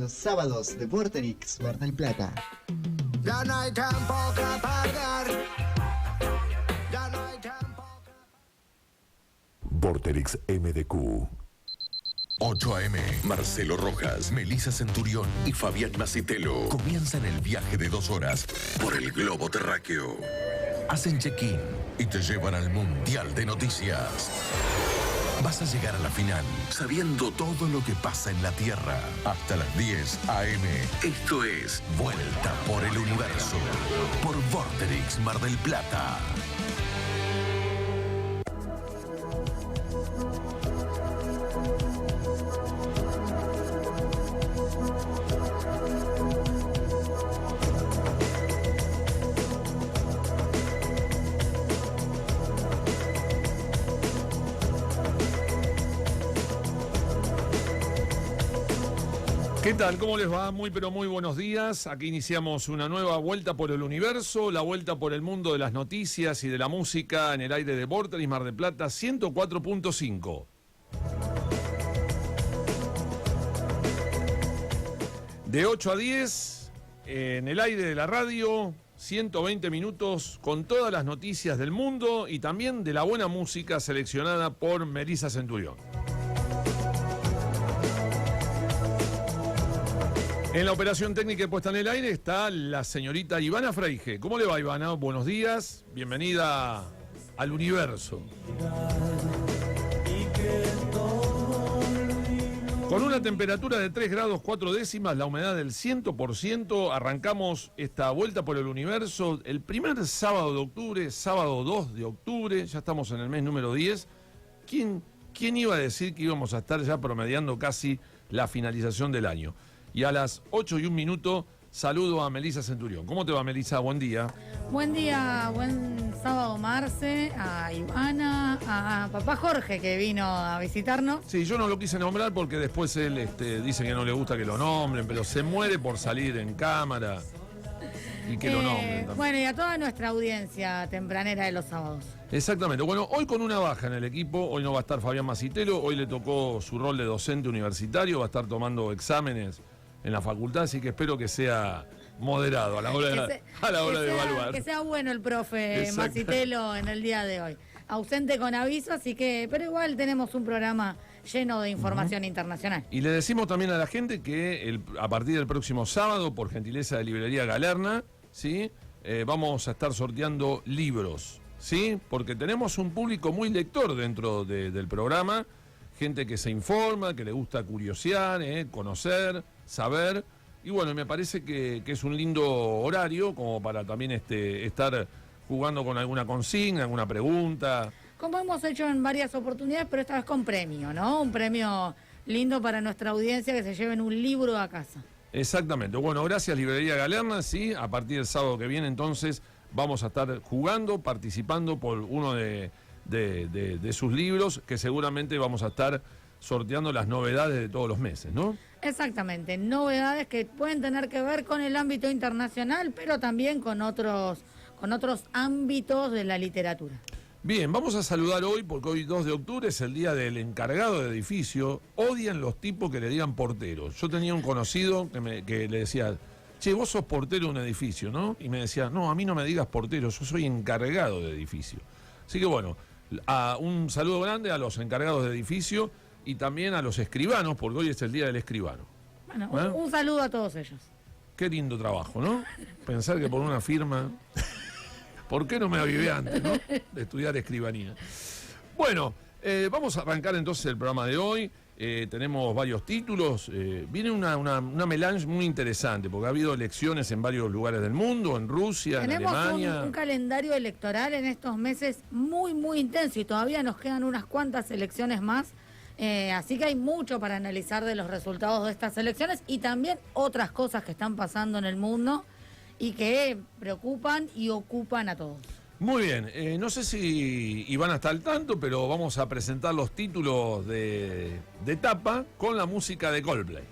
los sábados de Vorterix Mar del Plata. Ya no hay tiempo que perder. Ya no hay tiempo que... Vorterix MDQ. 8 AM, Marcelo Rojas, Melissa Centurión y Fabián Macitelo comienzan el viaje de 2 horas por el globo terráqueo. Hacen check-in y te llevan al Mundial de Noticias. Vas a llegar a la final sabiendo todo lo que pasa en la Tierra. Hasta las 10 AM. Esto es Vuelta por el Universo. Por Vorterix Mar del Plata. ¿Qué tal? ¿Cómo les va? Muy pero muy buenos días. Aquí iniciamos una nueva vuelta por el universo, la vuelta por el mundo de las noticias y de la música en el aire de Vorterix Mar del Plata 104.5. De 8 a 10, en el aire de la radio, 120 minutos con todas las noticias del mundo y también de la buena música seleccionada por Melissa Centurión. En la operación técnica y puesta en el aire está la señorita Ivana Freige. ¿Cómo le va, Ivana? Buenos días, bienvenida al universo. Con una temperatura de 3 grados 4 décimas, la humedad del 100%, arrancamos esta vuelta por el universo el primer sábado de octubre, sábado 2 de octubre, ya estamos en el mes número 10. ¿Quién iba a decir que íbamos a estar ya promediando casi la finalización del año? Y a las 8:01 saludo a Melissa Centurión. ¿Cómo te va, Melissa? Buen día. Buen día, buen sábado, Marce, a Ivana, a papá Jorge que vino a visitarnos. Sí, yo no lo quise nombrar porque después él dice que no le gusta que lo nombren, pero se muere por salir en cámara y que lo nombren. Bueno, y a toda nuestra audiencia tempranera de los sábados. Exactamente. Bueno, hoy con una baja en el equipo, hoy no va a estar Fabián Macitelo, hoy le tocó su rol de docente universitario, va a estar tomando exámenes en la facultad, así que espero que sea moderado a la hora de evaluar. Que sea bueno el profe Macitelo en el día de hoy. Ausente con aviso, así que, pero igual tenemos un programa lleno de información internacional. Y le decimos también a la gente que a partir del próximo sábado, por gentileza de Librería Galerna, ¿sí? Vamos a estar sorteando libros, ¿sí? Porque tenemos un público muy lector dentro del programa, gente que se informa, que le gusta curiosear, conocer, saber, y bueno, me parece que es un lindo horario como para también estar jugando con alguna consigna, alguna pregunta. Como hemos hecho en varias oportunidades, pero esta vez con premio, ¿no? Un premio lindo para nuestra audiencia, que se lleven un libro a casa. Exactamente. Bueno, gracias Librería Galerna, sí, a partir del sábado que viene entonces vamos a estar jugando, participando por uno de sus libros, que seguramente vamos a estar sorteando las novedades de todos los meses, ¿no? Exactamente, novedades que pueden tener que ver con el ámbito internacional, pero también con otros ámbitos de la literatura. Bien, vamos a saludar hoy, porque hoy 2 de octubre es el día del encargado de edificio. Odian los tipos que le digan porteros. Yo tenía un conocido que le decía, che, vos sos portero de un edificio, ¿no? Y me decía, no, a mí no me digas portero, yo soy encargado de edificio. Así que bueno, un saludo grande a los encargados de edificio y también a los escribanos, porque hoy es el día del escribano. Bueno, un saludo a todos ellos. Qué lindo trabajo, ¿no? Pensar que por una firma... ¿Por qué no me avivé antes, no? De estudiar escribanía. Bueno, vamos a arrancar entonces el programa de hoy. Tenemos varios títulos. Viene una melange muy interesante, porque ha habido elecciones en varios lugares del mundo, en Rusia, en Alemania. Tenemos un calendario electoral en estos meses muy, muy intenso y todavía nos quedan unas cuantas elecciones más. Así que hay mucho para analizar de los resultados de estas elecciones y también otras cosas que están pasando en el mundo y que preocupan y ocupan a todos. Muy bien, no sé si Iván está al tanto, pero vamos a presentar los títulos de etapa con la música de Coldplay.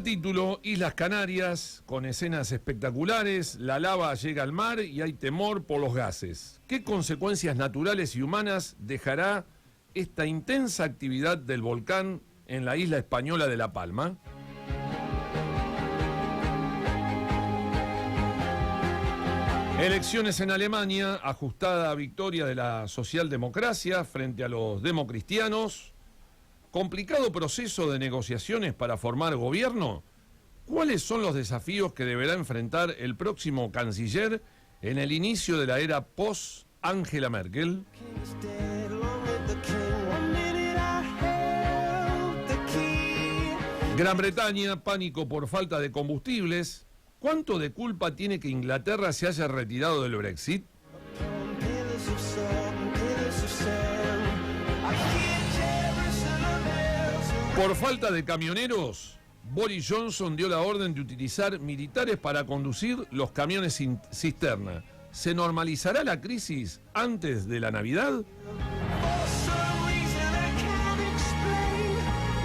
Primer título, Islas Canarias, con escenas espectaculares, la lava llega al mar y hay temor por los gases. ¿Qué consecuencias naturales y humanas dejará esta intensa actividad del volcán en la isla española de La Palma? Elecciones en Alemania, ajustada victoria de la socialdemocracia frente a los democristianos. Complicado proceso de negociaciones para formar gobierno. ¿Cuáles son los desafíos que deberá enfrentar el próximo canciller en el inicio de la era post-Angela Merkel? Gran Bretaña, pánico por falta de combustibles. ¿Cuánto de culpa tiene que Inglaterra se haya retirado del Brexit? Por falta de camioneros, Boris Johnson dio la orden de utilizar militares para conducir los camiones cisterna. ¿Se normalizará la crisis antes de la Navidad?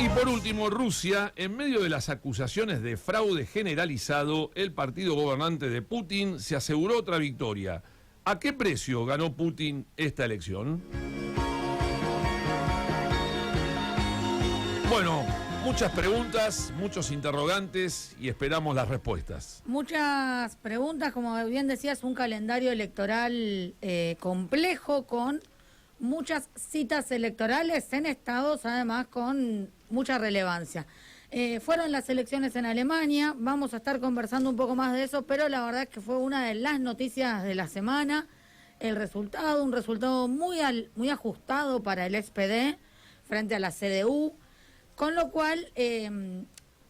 Y por último, Rusia, en medio de las acusaciones de fraude generalizado, el partido gobernante de Putin se aseguró otra victoria. ¿A qué precio ganó Putin esta elección? Bueno, muchas preguntas, muchos interrogantes y esperamos las respuestas. Muchas preguntas, como bien decías, un calendario electoral complejo con muchas citas electorales en estados, además con mucha relevancia. Fueron las elecciones en Alemania, vamos a estar conversando un poco más de eso, pero la verdad es que fue una de las noticias de la semana. El resultado, un resultado muy ajustado para el SPD frente a la CDU, con lo cual,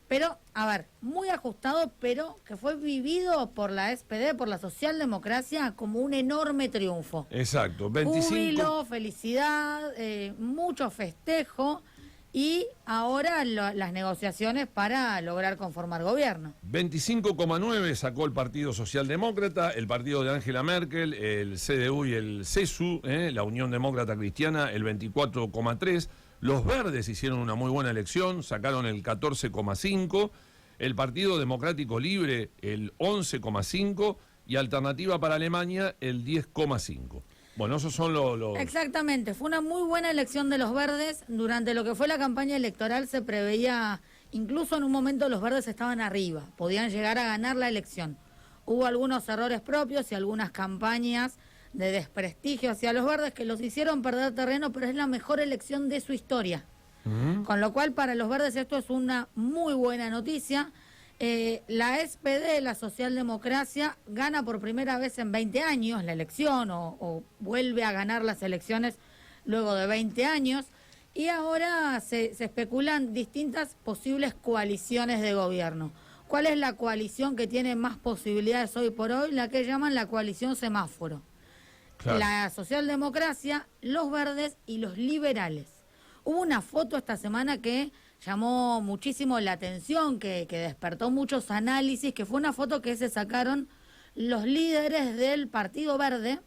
pero, a ver, muy ajustado, pero que fue vivido por la SPD, por la socialdemocracia, como un enorme triunfo. Exacto, 25... Júbilo, felicidad, mucho festejo, y ahora las negociaciones para lograr conformar gobierno. 25,9 sacó el Partido Socialdemócrata, el partido de Angela Merkel, el CDU y el CSU, la Unión Demócrata Cristiana, el 24,3. Los Verdes hicieron una muy buena elección, sacaron el 14,5, el Partido Democrático Libre el 11,5 y Alternativa para Alemania el 10,5. Bueno, esos son los... Exactamente, fue una muy buena elección de los Verdes. Durante lo que fue la campaña electoral se preveía, incluso en un momento los Verdes estaban arriba, podían llegar a ganar la elección. Hubo algunos errores propios y algunas campañas de desprestigio hacia los Verdes que los hicieron perder terreno, pero es la mejor elección de su historia. Con lo cual, para los Verdes esto es una muy buena noticia. La SPD, la socialdemocracia, gana por primera vez en 20 años la elección o vuelve a ganar las elecciones luego de 20 años. Y ahora se especulan distintas posibles coaliciones de gobierno. ¿Cuál es la coalición que tiene más posibilidades hoy por hoy? La que llaman la coalición semáforo. Claro. La socialdemocracia, los verdes y los liberales. Hubo una foto esta semana que llamó muchísimo la atención, que despertó muchos análisis, que fue una foto que se sacaron los líderes del Partido Verde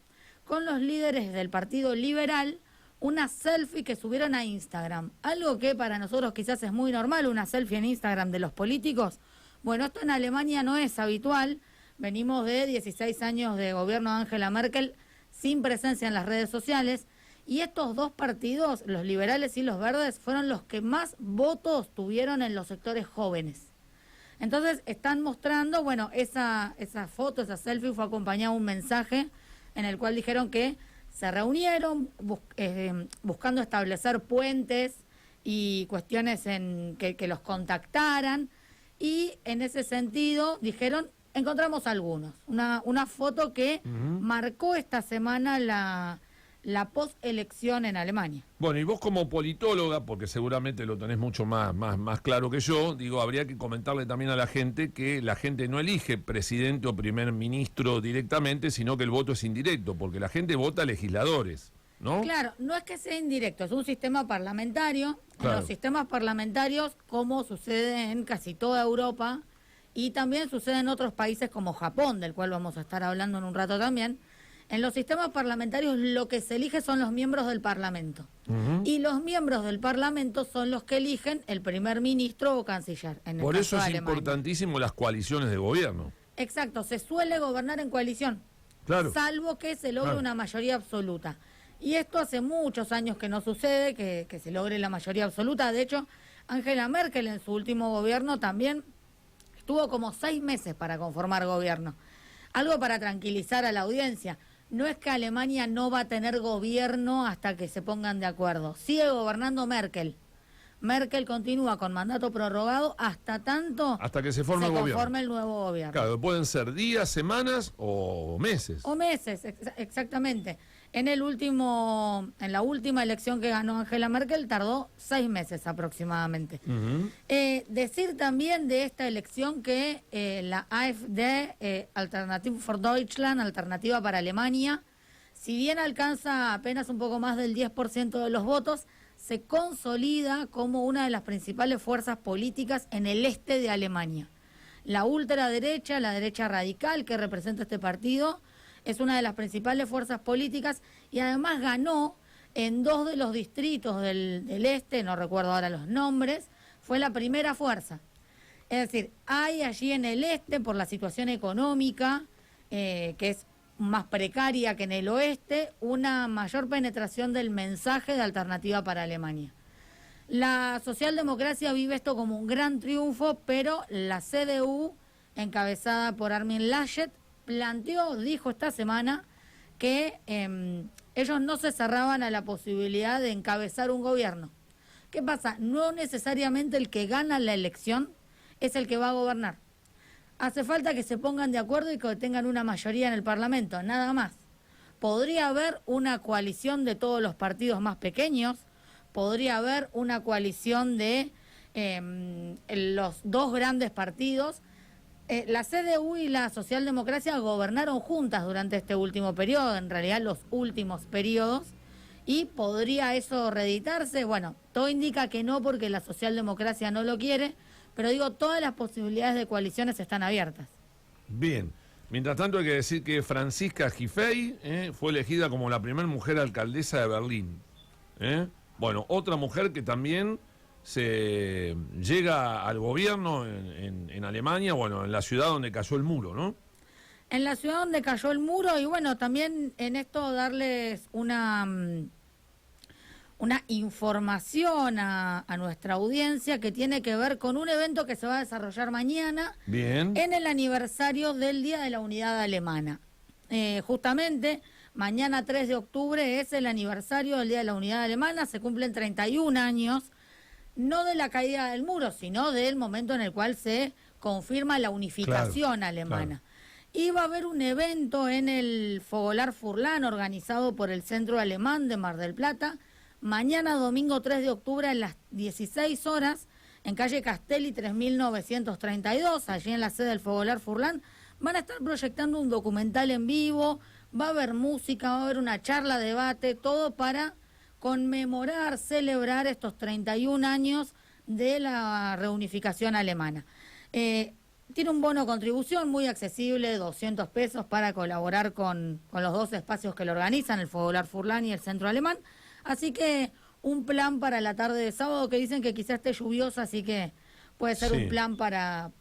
con los líderes del Partido Liberal, una selfie que subieron a Instagram. Algo que para nosotros quizás es muy normal, una selfie en Instagram de los políticos. Bueno, esto en Alemania no es habitual. Venimos de 16 años de gobierno de Angela Merkel sin presencia en las redes sociales. Y estos dos partidos, los liberales y los verdes, fueron los que más votos tuvieron en los sectores jóvenes. Entonces están mostrando, bueno, esa foto, esa selfie fue acompañada de un mensaje en el cual dijeron que se reunieron buscando establecer puentes y cuestiones en que los contactaran. Y en ese sentido dijeron, encontramos algunos. Una foto que marcó esta semana la postelección en Alemania. Bueno, y vos como politóloga, porque seguramente lo tenés mucho más claro que yo, digo, habría que comentarle también a la gente que la gente no elige presidente o primer ministro directamente, sino que el voto es indirecto, porque la gente vota legisladores, ¿no? Claro, no es que sea indirecto, es un sistema parlamentario. Claro. En los sistemas parlamentarios, como sucede en casi toda Europa, y también sucede en otros países como Japón, del cual vamos a estar hablando en un rato también, En los sistemas parlamentarios lo que se elige son los miembros del Parlamento. Y los miembros del Parlamento son los que eligen el primer ministro o canciller. En el Por caso eso de es Alemania. importantísimo las coaliciones de gobierno. Exacto, se suele gobernar en coalición. Claro. Salvo que se logre Claro. una mayoría absoluta. Y esto hace muchos años que no sucede, que se logre la mayoría absoluta. De hecho, Angela Merkel en su último gobierno también estuvo como 6 meses para conformar gobierno. Algo para tranquilizar a la audiencia. No es que Alemania no va a tener gobierno hasta que se pongan de acuerdo. Sigue gobernando Merkel. Merkel continúa con mandato prorrogado hasta tanto Hasta que se forme el gobierno. conforme el nuevo gobierno. Claro, pueden ser días, semanas o meses. O meses, exactamente. En la última elección que ganó Angela Merkel tardó 6 meses aproximadamente. Decir también de esta elección que la AfD, Alternative for Deutschland, Alternativa para Alemania, si bien alcanza apenas un poco más del 10% de los votos, se consolida como una de las principales fuerzas políticas en el este de Alemania. La ultraderecha, la derecha radical que representa este partido, es una de las principales fuerzas políticas y además ganó en 2 de los distritos del este, no recuerdo ahora los nombres, fue la primera fuerza. Es decir, hay allí en el este, por la situación económica, que es más precaria que en el oeste, una mayor penetración del mensaje de Alternativa para Alemania. La socialdemocracia vive esto como un gran triunfo, pero la CDU, encabezada por Armin Laschet, dijo esta semana que ellos no se cerraban a la posibilidad de encabezar un gobierno. ¿Qué pasa? No necesariamente el que gana la elección es el que va a gobernar. Hace falta que se pongan de acuerdo y que tengan una mayoría en el Parlamento, nada más. Podría haber una coalición de todos los partidos más pequeños, podría haber una coalición de los 2 grandes partidos. La CDU y la socialdemocracia gobernaron juntas durante este último periodo, en realidad los últimos periodos, y podría eso reeditarse. Bueno, todo indica que no porque la socialdemocracia no lo quiere, pero digo, todas las posibilidades de coaliciones están abiertas. Bien. Mientras tanto hay que decir que Franziska Giffey fue elegida como la primera mujer alcaldesa de Berlín. Bueno, otra mujer que también se llega al gobierno en Alemania, bueno, en la ciudad donde cayó el muro, ¿no? En la ciudad donde cayó el muro, y bueno, también en esto darles una información a nuestra audiencia que tiene que ver con un evento que se va a desarrollar mañana. Bien. En el aniversario del Día de la Unidad Alemana. Justamente, mañana 3 de octubre es el aniversario del Día de la Unidad Alemana, se cumplen 31 años, no de la caída del muro, sino del momento en el cual se confirma la unificación alemana. Y va a haber un evento en el Fogolar Furlan organizado por el Centro Alemán de Mar del Plata, mañana domingo 3 de octubre a las 16 horas, en calle Castelli 3932, allí en la sede del Fogolar Furlan, van a estar proyectando un documental en vivo, va a haber música, va a haber una charla, debate, todo para conmemorar, celebrar estos 31 años de la reunificación alemana. Tiene un bono contribución muy accesible, 200 pesos para colaborar con los 2 espacios que lo organizan, el Fogolar Furlan y el Centro Alemán. Así que un plan para la tarde de sábado que dicen que quizás esté lluviosa, así que puede ser un plan para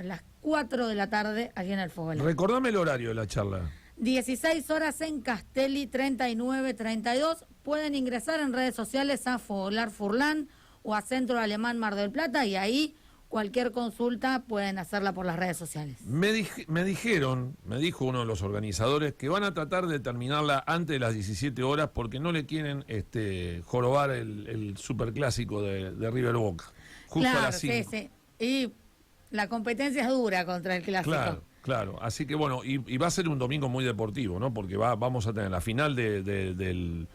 las 4 de la tarde allí en el Fogolar. Recordame el horario de la charla. 16 horas en Castelli 3932. Pueden ingresar en redes sociales a Fogolar Furlan o a Centro Alemán Mar del Plata y ahí cualquier consulta pueden hacerla por las redes sociales. Me dijo uno de los organizadores que van a tratar de terminarla antes de las 17 horas porque no le quieren jorobar el superclásico de River Boca. Justo a las 5. Sí. Y la competencia es dura contra el clásico. Claro. Así que bueno, y va a ser un domingo muy deportivo, ¿no? Porque vamos a tener la final del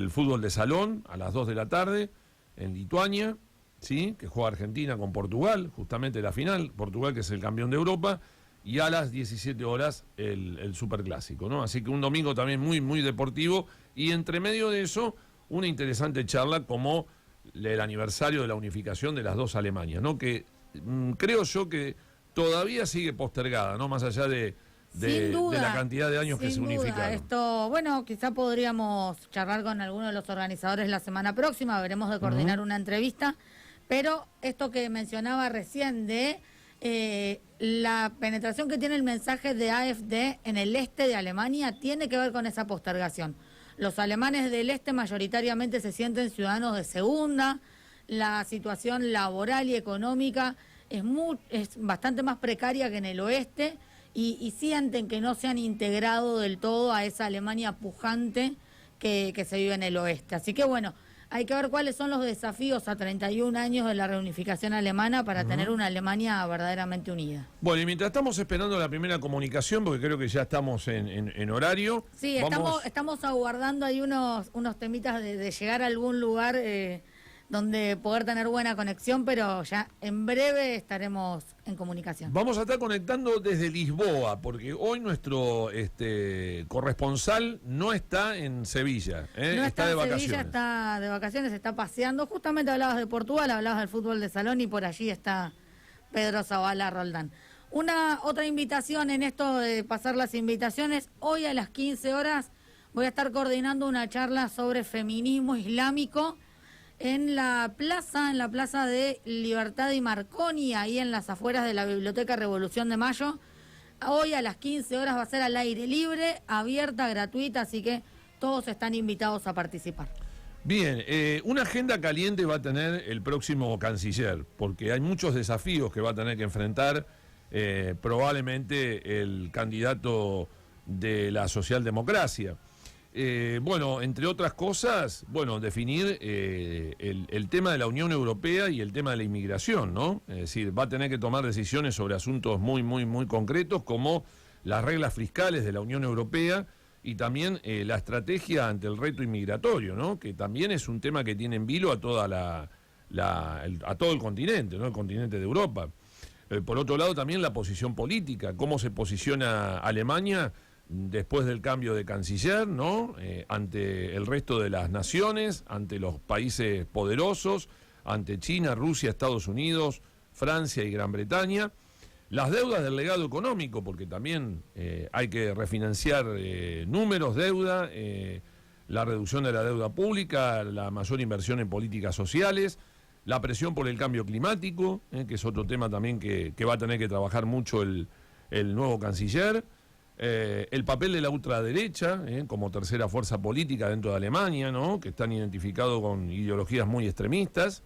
fútbol de salón a las 2 de la tarde en Lituania, ¿sí? Que juega Argentina con Portugal, justamente la final, Portugal que es el campeón de Europa, y a las 17 horas el superclásico, ¿no? Así que un domingo también muy, muy deportivo, y entre medio de eso, una interesante charla como el aniversario de la unificación de las 2 Alemanias, ¿no? Que creo yo que todavía sigue postergada, ¿no? Más allá de Sin duda, de la cantidad de años que se sin duda. unificaron. Esto, bueno, quizá podríamos charlar con alguno de los organizadores la semana próxima, veremos de coordinar una entrevista, pero esto que mencionaba recién de la penetración que tiene el mensaje de AfD en el este de Alemania tiene que ver con esa postergación. Los alemanes del este mayoritariamente se sienten ciudadanos de segunda, la situación laboral y económica es bastante más precaria que en el oeste y sienten que no se han integrado del todo a esa Alemania pujante que se vive en el oeste. Así que bueno, hay que ver cuáles son los desafíos a 31 años de la reunificación alemana para tener una Alemania verdaderamente unida. Bueno, y mientras estamos esperando la primera comunicación, porque creo que ya estamos en horario. Sí, estamos aguardando ahí unos temitas de llegar a algún lugar donde poder tener buena conexión, pero ya en breve estaremos en comunicación. Vamos a estar conectando desde Lisboa, porque hoy nuestro corresponsal no está en Sevilla, No está de en vacaciones. Sevilla, está de vacaciones, está paseando. Justamente hablabas de Portugal, hablabas del fútbol de salón y por allí está Pedro Zabala Roldán. Otra invitación en esto de pasar las invitaciones, hoy a las 15 horas voy a estar coordinando una charla sobre feminismo islámico en la plaza de Libertad y Marconi, ahí en las afueras de la Biblioteca Revolución de Mayo. Hoy a las 15 horas va a ser al aire libre, abierta, gratuita, así que todos están invitados a participar. Bien, una agenda caliente va a tener el próximo canciller, porque hay muchos desafíos que va a tener que enfrentar probablemente el candidato de la socialdemocracia. Bueno, entre otras cosas, definir el tema de la Unión Europea y el tema de la inmigración, ¿no? Es decir, va a tener que tomar decisiones sobre asuntos muy, muy, muy concretos, como las reglas fiscales de la Unión Europea y también la estrategia ante el reto inmigratorio, ¿no? Que también es un tema que tiene en vilo a toda a todo el continente, ¿no? El continente de Europa. Por otro lado, también la posición política, cómo se posiciona Alemania después del cambio de canciller, ¿no? Ante el resto de las naciones, ante los países poderosos, ante China, Rusia, Estados Unidos, Francia y Gran Bretaña. Las deudas del legado económico, porque también hay que refinanciar números, deuda, la reducción de la deuda pública, la mayor inversión en políticas sociales, la presión por el cambio climático, que es otro tema también que va a tener que trabajar mucho el nuevo canciller. El papel de la ultraderecha como tercera fuerza política dentro de Alemania, ¿no? Que están identificados con ideologías muy extremistas.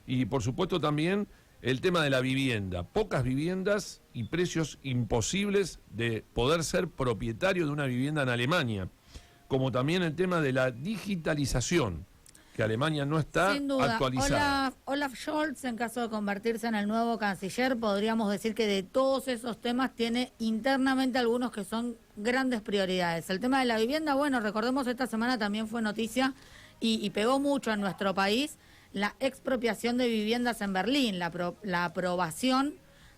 Y por supuesto también el tema de la vivienda. Pocas viviendas y precios imposibles de poder ser propietario de una vivienda en Alemania. Como también el tema de la digitalización, que Alemania no está Sin duda. actualizada. Olaf Scholz, en caso de convertirse en el nuevo canciller, podríamos decir que de todos esos temas tiene internamente algunos que son grandes prioridades. El tema de la vivienda, recordemos esta semana también fue noticia y pegó mucho en nuestro país la expropiación de viviendas en Berlín, la aprobación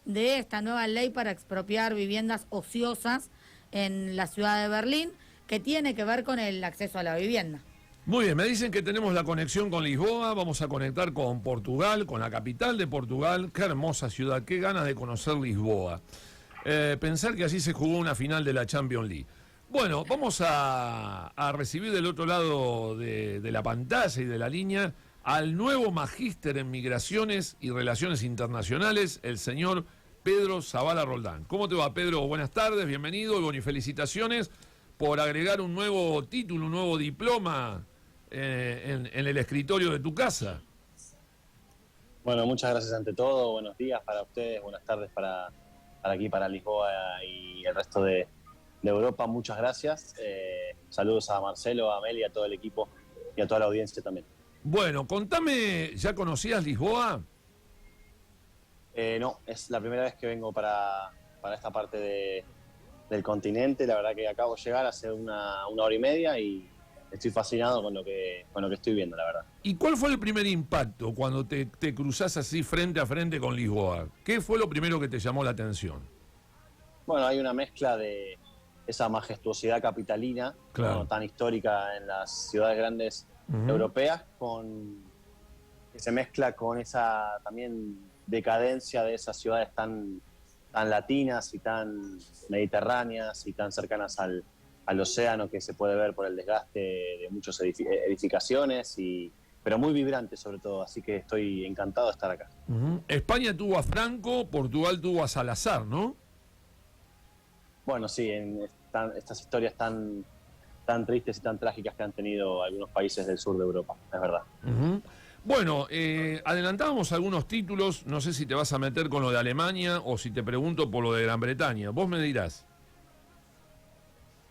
de esta nueva ley para expropiar viviendas ociosas en la ciudad de Berlín, que tiene que ver con el acceso a la vivienda. Muy bien, me dicen que tenemos la conexión con Lisboa, vamos a conectar con Portugal, con la capital de Portugal. Qué hermosa ciudad, qué ganas de conocer Lisboa. Pensar que así se jugó una final de la Champions League. Bueno, vamos a recibir del otro lado de la pantalla y de la línea al nuevo magíster en migraciones y relaciones internacionales, el señor Pedro Zabala Roldán. ¿Cómo te va, Pedro? Buenas tardes, bienvenido y felicitaciones por agregar un nuevo título, un nuevo diploma en el escritorio de tu casa. Bueno, muchas gracias ante todo, buenos días para ustedes, buenas tardes para aquí, para Lisboa y el resto de Europa, muchas gracias. Saludos a Marcelo, a Amelia, a todo el equipo y a toda la audiencia también. Bueno, contame, ¿ya conocías Lisboa? No, es la primera vez que vengo para esta parte del continente, la verdad que acabo de llegar hace una hora y media y estoy fascinado con lo que estoy viendo, la verdad. ¿Y cuál fue el primer impacto cuando te cruzás así frente a frente con Lisboa? ¿Qué fue lo primero que te llamó la atención? Bueno, hay una mezcla de esa majestuosidad capitalina, claro, ¿no? Tan histórica en las ciudades grandes europeas, que se mezcla con esa también decadencia de esas ciudades tan tan latinas y tan mediterráneas y tan cercanas al océano, que se puede ver por el desgaste de muchas edificaciones, pero muy vibrante sobre todo, así que estoy encantado de estar acá. España tuvo a Franco, Portugal tuvo a Salazar, ¿no? Bueno, sí, estas historias tan tristes y tan trágicas que han tenido algunos países del sur de Europa, es verdad. Bueno, adelantábamos algunos títulos, no sé si te vas a meter con lo de Alemania o si te pregunto por lo de Gran Bretaña, vos me dirás.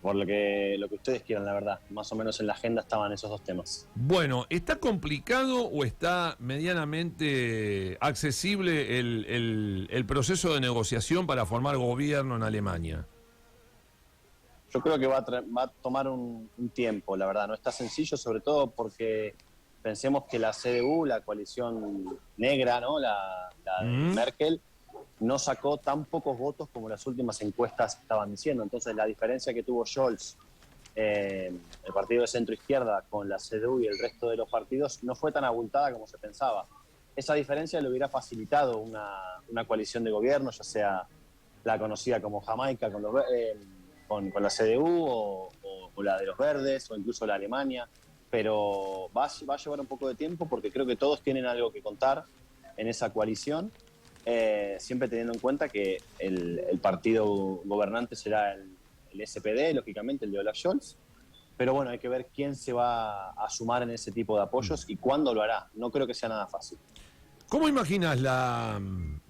Por lo que ustedes quieran, la verdad. Más o menos en la agenda estaban esos dos temas. Bueno, ¿está complicado o está medianamente accesible el proceso de negociación para formar gobierno en Alemania? Yo creo que va a tomar un tiempo, la verdad. No está sencillo, sobre todo porque pensemos que la CDU, la coalición negra, ¿no? la de Merkel, no sacó tan pocos votos como las últimas encuestas estaban diciendo. Entonces la diferencia que tuvo Scholz, el partido de centro izquierda, con la CDU y el resto de los partidos, no fue tan abultada como se pensaba. Esa diferencia le hubiera facilitado una coalición de gobierno, ya sea la conocida como Jamaica con la CDU o la de los Verdes o incluso la Alemania, pero va a llevar un poco de tiempo porque creo que todos tienen algo que contar en esa coalición. Siempre teniendo en cuenta que el partido gobernante será el SPD, lógicamente, el de Olaf Scholz. Pero bueno, hay que ver quién se va a sumar en ese tipo de apoyos y cuándo lo hará. No creo que sea nada fácil. ¿Cómo imaginas la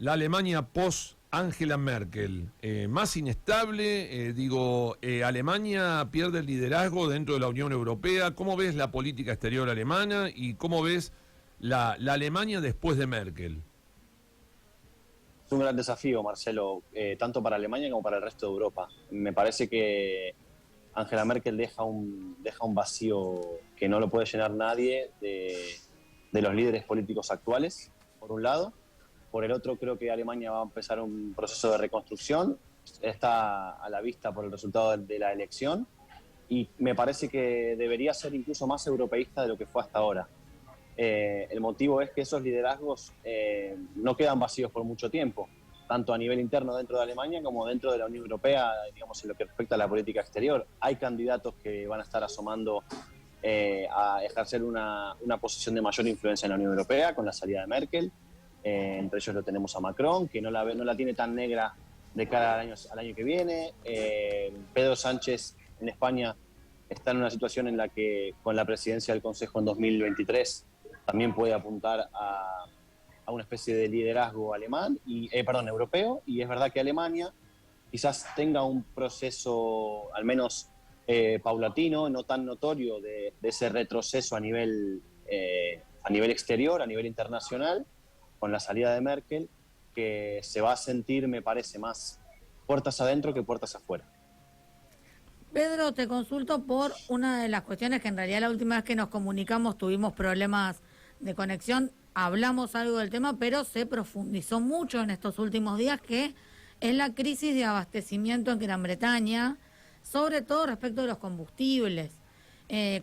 Alemania post Angela Merkel? ¿Más inestable? ¿Alemania pierde el liderazgo dentro de la Unión Europea? ¿Cómo ves la política exterior alemana y cómo ves la Alemania después de Merkel? Es un gran desafío, Marcelo, tanto para Alemania como para el resto de Europa. Me parece que Angela Merkel deja un vacío que no lo puede llenar nadie de los líderes políticos actuales, por un lado. Por el otro, creo que Alemania va a empezar un proceso de reconstrucción. Está a la vista por el resultado de la elección y me parece que debería ser incluso más europeísta de lo que fue hasta ahora. El motivo es que esos liderazgos no quedan vacíos por mucho tiempo, tanto a nivel interno dentro de Alemania como dentro de la Unión Europea, digamos, en lo que respecta a la política exterior. Hay candidatos que van a estar asomando a ejercer una posición de mayor influencia en la Unión Europea con la salida de Merkel. Entre ellos lo tenemos a Macron, que no la tiene tan negra de cara al año que viene. Pedro Sánchez en España está en una situación en la que con la presidencia del Consejo en 2023 también puede apuntar a una especie de liderazgo europeo, y es verdad que Alemania quizás tenga un proceso al menos paulatino, no tan notorio de ese retroceso a nivel exterior, a nivel internacional, con la salida de Merkel, que se va a sentir, me parece, más puertas adentro que puertas afuera. Pedro, te consulto por una de las cuestiones que en realidad la última vez que nos comunicamos tuvimos problemas de conexión, hablamos algo del tema, pero se profundizó mucho en estos últimos días, que es la crisis de abastecimiento en Gran Bretaña, sobre todo respecto de los combustibles.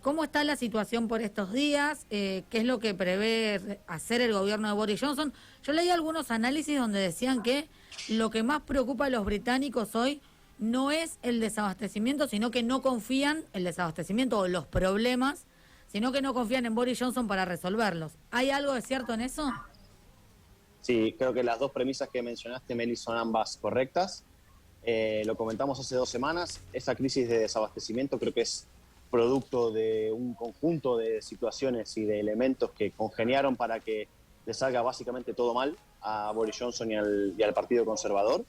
¿Cómo está la situación por estos días? ¿Qué es lo que prevé hacer el gobierno de Boris Johnson? Yo leí algunos análisis donde decían que lo que más preocupa a los británicos hoy no es el desabastecimiento, sino que no confían, el desabastecimiento o los problemas, sino que no confían en Boris Johnson para resolverlos. ¿Hay algo de cierto en eso? Sí, creo que las dos premisas que mencionaste, Meli, son ambas correctas. Lo comentamos hace 2 semanas. Esa crisis de desabastecimiento creo que es producto de un conjunto de situaciones y de elementos que congeniaron para que le salga básicamente todo mal a Boris Johnson y al Partido Conservador.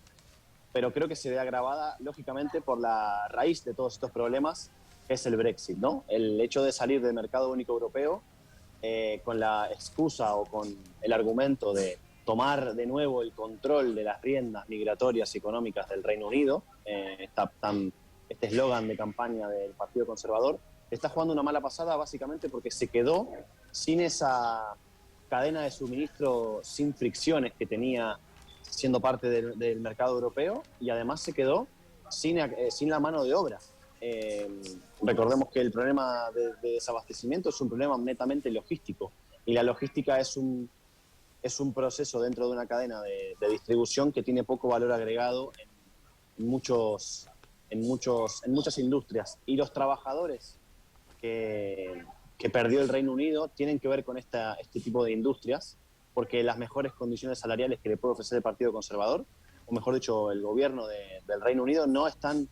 Pero creo que se ve agravada, lógicamente, por la raíz de todos estos problemas, que es el Brexit, ¿no? El hecho de salir del mercado único europeo con la excusa o con el argumento de tomar de nuevo el control de las riendas migratorias y económicas del Reino Unido, este eslogan de campaña del Partido Conservador, está jugando una mala pasada básicamente porque se quedó sin esa cadena de suministro sin fricciones que tenía siendo parte del mercado europeo, y además se quedó sin la mano de obra. Recordemos que el problema de desabastecimiento es un problema netamente logístico, y la logística es un es un proceso dentro de una cadena de distribución que tiene poco valor agregado en muchas industrias. Y los trabajadores que perdió el Reino Unido tienen que ver con este tipo de industrias, porque las mejores condiciones salariales que le puede ofrecer el Partido Conservador, o mejor dicho, el gobierno del Reino Unido, no están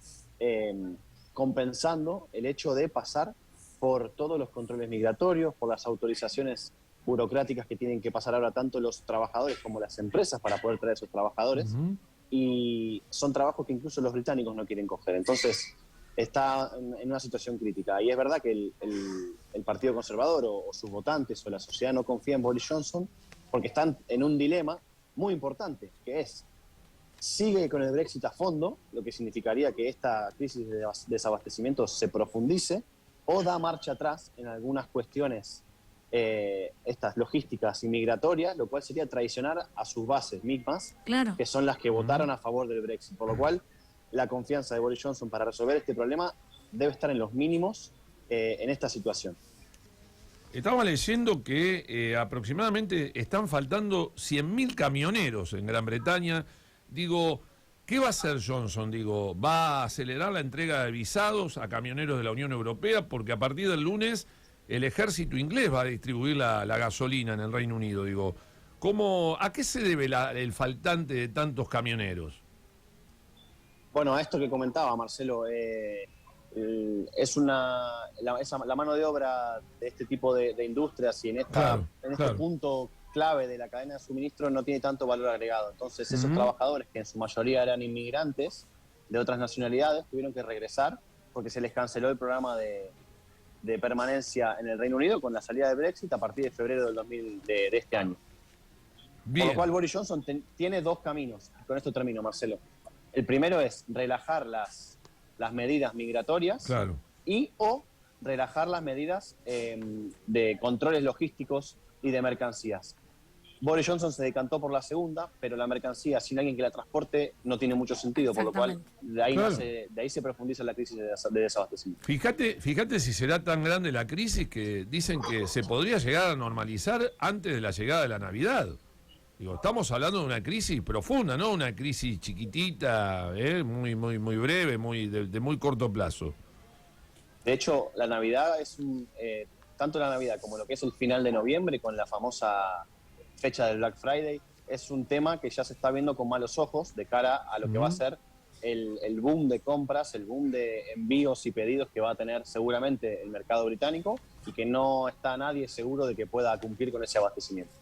compensando el hecho de pasar por todos los controles migratorios, por las autorizaciones burocráticas que tienen que pasar ahora tanto los trabajadores como las empresas para poder traer a esos trabajadores. Y son trabajos que incluso los británicos no quieren coger. Entonces, está en una situación crítica. Y es verdad que el Partido Conservador o sus votantes o la sociedad no confía en Boris Johnson porque están en un dilema muy importante, que es, sigue con el Brexit a fondo, lo que significaría que esta crisis de desabastecimiento se profundice, o da marcha atrás en algunas cuestiones estas logísticas y migratorias, lo cual sería traicionar a sus bases mismas, Claro. que son las que votaron a favor del Brexit. Por lo cual, la confianza de Boris Johnson para resolver este problema debe estar en los mínimos en esta situación. Estaba leyendo que aproximadamente están faltando 100.000 camioneros en Gran Bretaña. Digo, ¿qué va a hacer Johnson? Digo, ¿va a acelerar la entrega de visados a camioneros de la Unión Europea? Porque a partir del lunes el ejército inglés va a distribuir la gasolina en el Reino Unido. Digo, ¿a qué se debe el faltante de tantos camioneros? Bueno, a esto que comentaba Marcelo, es la mano de obra de este tipo de industrias y en este punto clave de la cadena de suministro no tiene tanto valor agregado. Entonces esos trabajadores, que en su mayoría eran inmigrantes de otras nacionalidades, tuvieron que regresar porque se les canceló el programa de permanencia en el Reino Unido con la salida de Brexit a partir de febrero de este año. Bien. Por lo cual Boris Johnson tiene dos caminos. Con esto termino, Marcelo. El primero es relajar las medidas migratorias, Claro. o relajar las medidas de controles logísticos y de mercancías. Boris Johnson se decantó por la segunda, pero la mercancía sin alguien que la transporte no tiene mucho sentido, por lo cual de ahí se profundiza la crisis de desabastecimiento. Fíjate si será tan grande la crisis que dicen que se podría llegar a normalizar antes de la llegada de la Navidad. Digo, estamos hablando de una crisis profunda, no una crisis chiquitita, muy breve, de muy corto plazo. De hecho, la Navidad es tanto la Navidad como lo que es el final de noviembre, con la famosa fecha del Black Friday, es un tema que ya se está viendo con malos ojos de cara a lo que va a ser el boom de compras, el boom de envíos y pedidos que va a tener seguramente el mercado británico y que no está nadie seguro de que pueda cumplir con ese abastecimiento.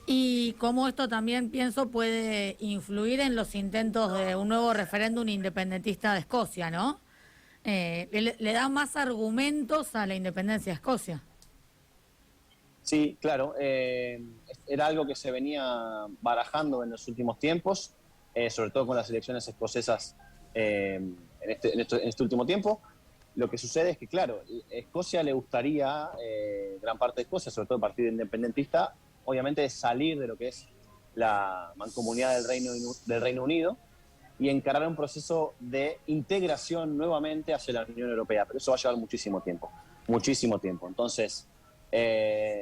Y cómo esto también, pienso, puede influir en los intentos de un nuevo referéndum independentista de Escocia, ¿no? Le da más argumentos a la independencia de Escocia. Sí, claro. Era algo que se venía barajando en los últimos tiempos, sobre todo con las elecciones escocesas en este último tiempo. Lo que sucede es que, claro, Escocia le gustaría, gran parte de Escocia, sobre todo el Partido Independentista, obviamente salir de lo que es la mancomunidad del Reino Unido y encarar un proceso de integración nuevamente hacia la Unión Europea. Pero eso va a llevar muchísimo tiempo. Entonces,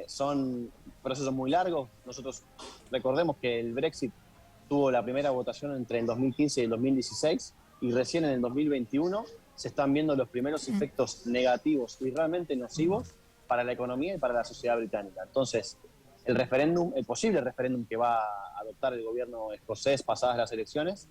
son procesos muy largos. Nosotros recordemos que el Brexit tuvo la primera votación entre el 2015 y el 2016 y recién en el 2021 se están viendo los primeros efectos negativos y realmente nocivos para la economía y para la sociedad británica. Entonces, el posible referéndum que va a adoptar el gobierno escocés pasadas las elecciones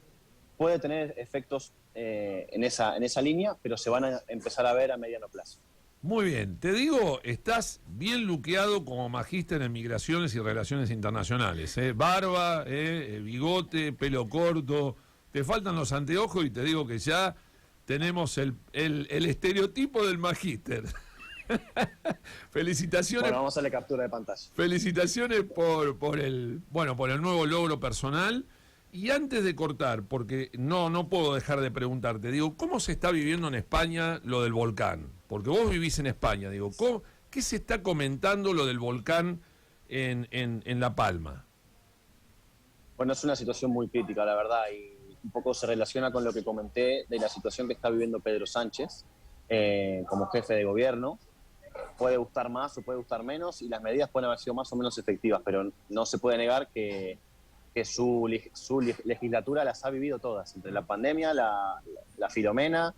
puede tener efectos en esa línea, pero se van a empezar a ver a mediano plazo. Muy bien, te digo, estás bien luqueado como magíster en migraciones y relaciones internacionales. Barba, bigote, pelo corto, te faltan los anteojos y te digo que ya tenemos el estereotipo del magíster. Felicitaciones. Bueno, vamos a hacerle captura de pantalla. Felicitaciones por el nuevo logro personal. Y antes de cortar, porque no puedo dejar de preguntarte, digo, ¿cómo se está viviendo en España lo del volcán? Porque vos vivís en España, digo, ¿qué se está comentando lo del volcán en La Palma? Bueno, es una situación muy crítica, la verdad, y un poco se relaciona con lo que comenté de la situación que está viviendo Pedro Sánchez como jefe de gobierno. puede gustar más o puede gustar menos y las medidas pueden haber sido más o menos efectivas, pero no se puede negar que su legislatura las ha vivido todas, entre la pandemia, la Filomena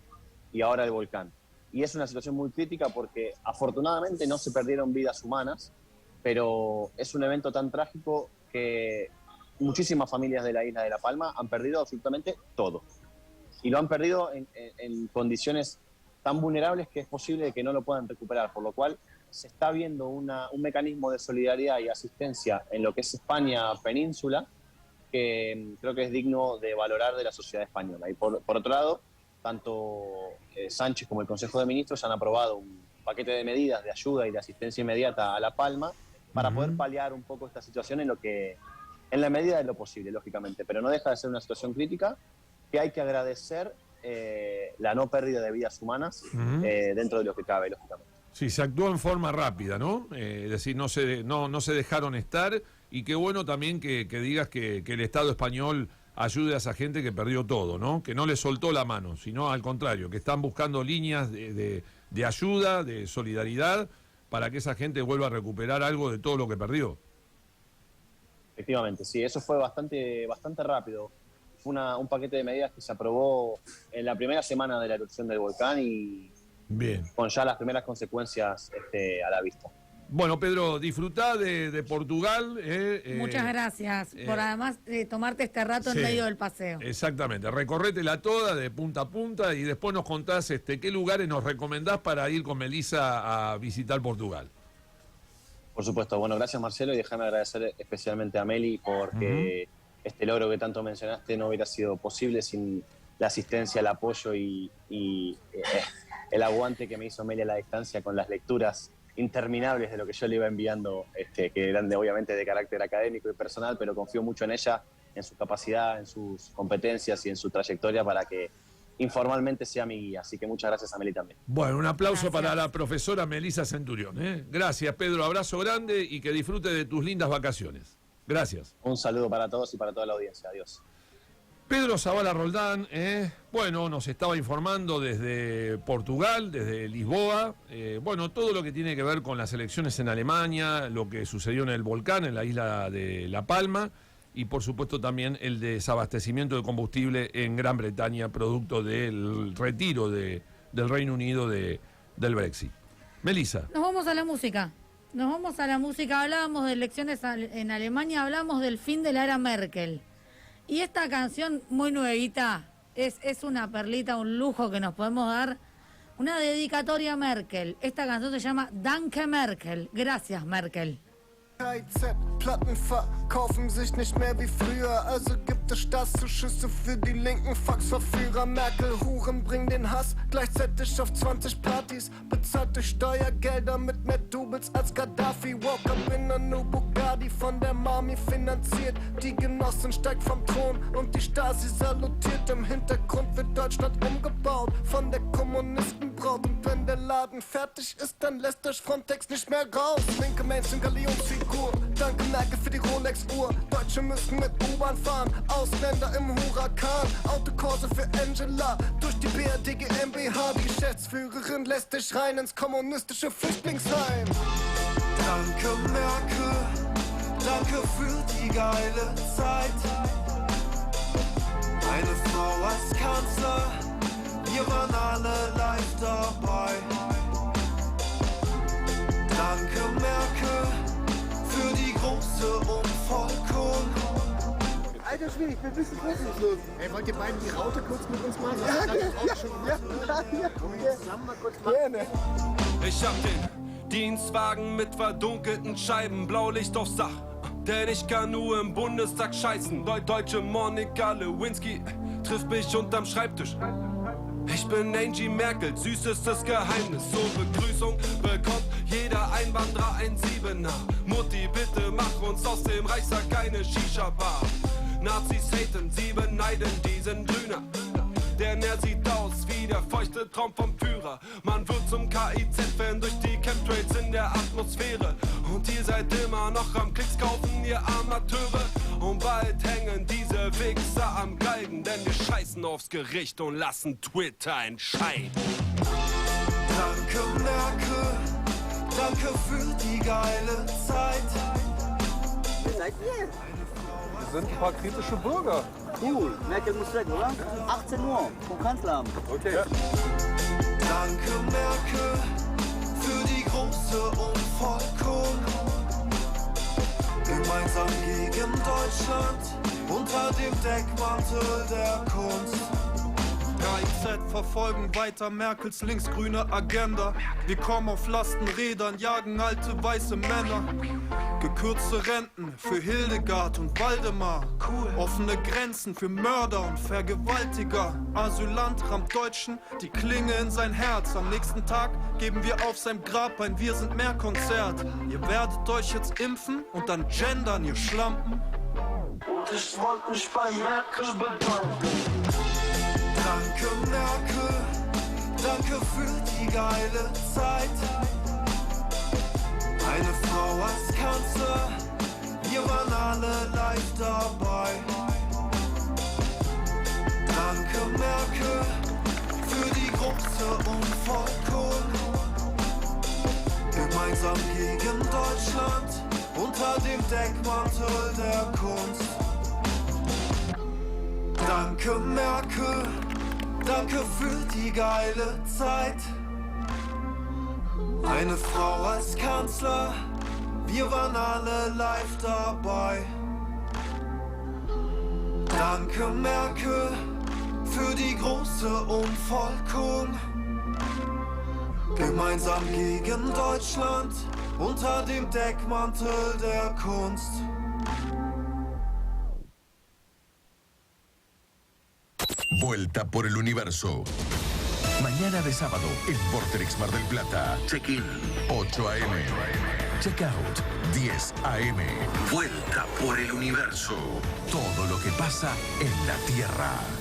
y ahora el volcán. Y es una situación muy crítica porque afortunadamente no se perdieron vidas humanas, pero es un evento tan trágico que muchísimas familias de la isla de La Palma han perdido absolutamente todo. Y lo han perdido en condiciones tan vulnerables que es posible que no lo puedan recuperar, por lo cual se está viendo un mecanismo de solidaridad y asistencia en lo que es España península, que creo que es digno de valorar de la sociedad española. Y por otro lado, tanto Sánchez como el Consejo de Ministros han aprobado un paquete de medidas de ayuda y de asistencia inmediata a La Palma para poder paliar un poco esta situación en la medida de lo posible, lógicamente. Pero no deja de ser una situación crítica que hay que agradecer la no pérdida de vidas humanas dentro de lo que cabe, lógicamente. Sí, se actuó en forma rápida, ¿no? Es decir, no se dejaron estar, y qué bueno también que digas que el Estado español ayude a esa gente que perdió todo, ¿no? Que no le soltó la mano, sino al contrario, que están buscando líneas de ayuda, de solidaridad, para que esa gente vuelva a recuperar algo de todo lo que perdió. Efectivamente, sí, eso fue bastante rápido. Fue un paquete de medidas que se aprobó en la primera semana de la erupción del volcán y bien, con ya las primeras consecuencias a la vista. Bueno, Pedro, disfrutá de Portugal. Muchas gracias por además tomarte este rato en medio del paseo. Exactamente, recorrétela toda de punta a punta y después nos contás qué lugares nos recomendás para ir con Melissa a visitar Portugal. Por supuesto, bueno, gracias Marcelo, y déjame agradecer especialmente a Meli porque este logro que tanto mencionaste no hubiera sido posible sin la asistencia, el apoyo y el aguante que me hizo Meli a la distancia con las lecturas interminables de lo que yo le iba enviando, que eran obviamente de carácter académico y personal, pero confío mucho en ella, en su capacidad, en sus competencias y en su trayectoria para que informalmente sea mi guía. Así que muchas gracias a Meli también. Bueno, un aplauso para la profesora Melissa Centurión. Gracias, Pedro, abrazo grande y que disfrute de tus lindas vacaciones. Gracias. Un saludo para todos y para toda la audiencia. Adiós. Pedro Zavala Roldán, bueno, nos estaba informando desde Portugal, desde Lisboa, bueno, todo lo que tiene que ver con las elecciones en Alemania, lo que sucedió en el volcán, en la isla de La Palma, y por supuesto también el desabastecimiento de combustible en Gran Bretaña, producto del retiro del Reino Unido del Brexit. Melissa. Nos vamos a la música. Hablábamos de elecciones en Alemania, hablamos del fin de la era Merkel. Y esta canción muy nuevita es una perlita, un lujo que nos podemos dar. Una dedicatoria a Merkel. Esta canción se llama Danke Merkel. Gracias Merkel. KIZ-Platten verkaufen sich nicht mehr wie früher, also gibt es Staatszuschüsse für die linken Faxverführer. Merkel, Huren, bring den Hass gleichzeitig auf 20 Partys, bezahlt durch Steuergelder mit mehr Doubles als Gaddafi. Walk up in a new Bugatti, von der Mami finanziert. Die Genossin steigt vom Thron und die Stasi salutiert. Im Hintergrund wird Deutschland umgebaut von der Kommunistenbraut. Und wenn der Laden fertig ist, dann lässt euch Frontex nicht mehr raus. Linke Menschen, Galionsfigur. Danke Merkel für die Rolex-Uhr. Deutsche müssen mit U-Bahn fahren, Ausländer im Huracan. Autokurse für Angela durch die BRD GmbH. Die Geschäftsführerin lässt dich rein ins kommunistische Flüchtlingsheim. Danke Merkel, danke für die geile Zeit. Eine Frau als Kanzler, wir waren alle live dabei. Danke Merkel für die große Umvolkung. Alter Schwede, ich bin ein bisschen fassungslos. Ey, wollt ihr beiden die Raute kurz mit uns machen? Zusammen mal kurz machen. Gerne. Ich hab den Dienstwagen mit verdunkelten Scheiben, Blaulicht aufs Dach. Denn ich kann nur im Bundestag scheißen. Deutsche Monika Lewinsky trifft mich unterm Schreibtisch. Ich bin Angie Merkel, süßestes Geheimnis. Zur Begrüßung bekommt jeder Einwanderer ein Siebener. Mutti, bitte mach uns aus dem Reichstag keine Shisha-Bar. Nazis haten, sie beneiden diesen Grüner. Denn er sieht aus wie der feuchte Traum vom Führer. Man wird zum KIZ-Fan durch die Chemtrails in der Atmosphäre. Und ihr seid immer noch am Klicks kaufen, ihr Amateure. Und bald hängen diese Wichser am Galgen. Denn wir scheißen aufs Gericht und lassen Twitter entscheiden. Danke Merkel, Danke für die geile Zeit. Wer seid ihr? Wir sind ein paar kritische Bürger. Cool. Merkel muss weg, oder? 18 Uhr vom Kanzleramt. Okay. Danke Merkel für die große Umvolkung. Gemeinsam gegen Deutschland unter dem Deckmantel der Kunst. KIZ verfolgen weiter Merkels linksgrüne Agenda. Wir kommen auf Lastenrädern, jagen alte weiße Männer. Gekürzte Renten für Hildegard und Waldemar. Offene Grenzen für Mörder und Vergewaltiger. Asylant rammt Deutschen die Klinge in sein Herz. Am nächsten Tag geben wir auf seinem Grab ein Wir sind mehr Konzert. Ihr werdet euch jetzt impfen und dann gendern, ihr Schlampen. Und ich wollte mich bei Merkel bedanken. Danke Merkel, danke für die geile Zeit. Eine Frau als Kanzler, wir waren alle live dabei. Danke Merkel für die große Umvolkung. Gemeinsam gegen Deutschland unter dem Deckmantel der Kunst. Danke Merkel, danke für die geile Zeit. Eine Frau als Kanzler, wir waren alle live dabei. Danke Merkel für die große Umvolkung. Gemeinsam gegen Deutschland unter dem Deckmantel der Kunst. Vuelta por el universo. Mañana de sábado en Vorterix Mar del Plata. Check-in 8 a.m. Check-out 10 a.m. Vuelta por el universo. Todo lo que pasa en la Tierra.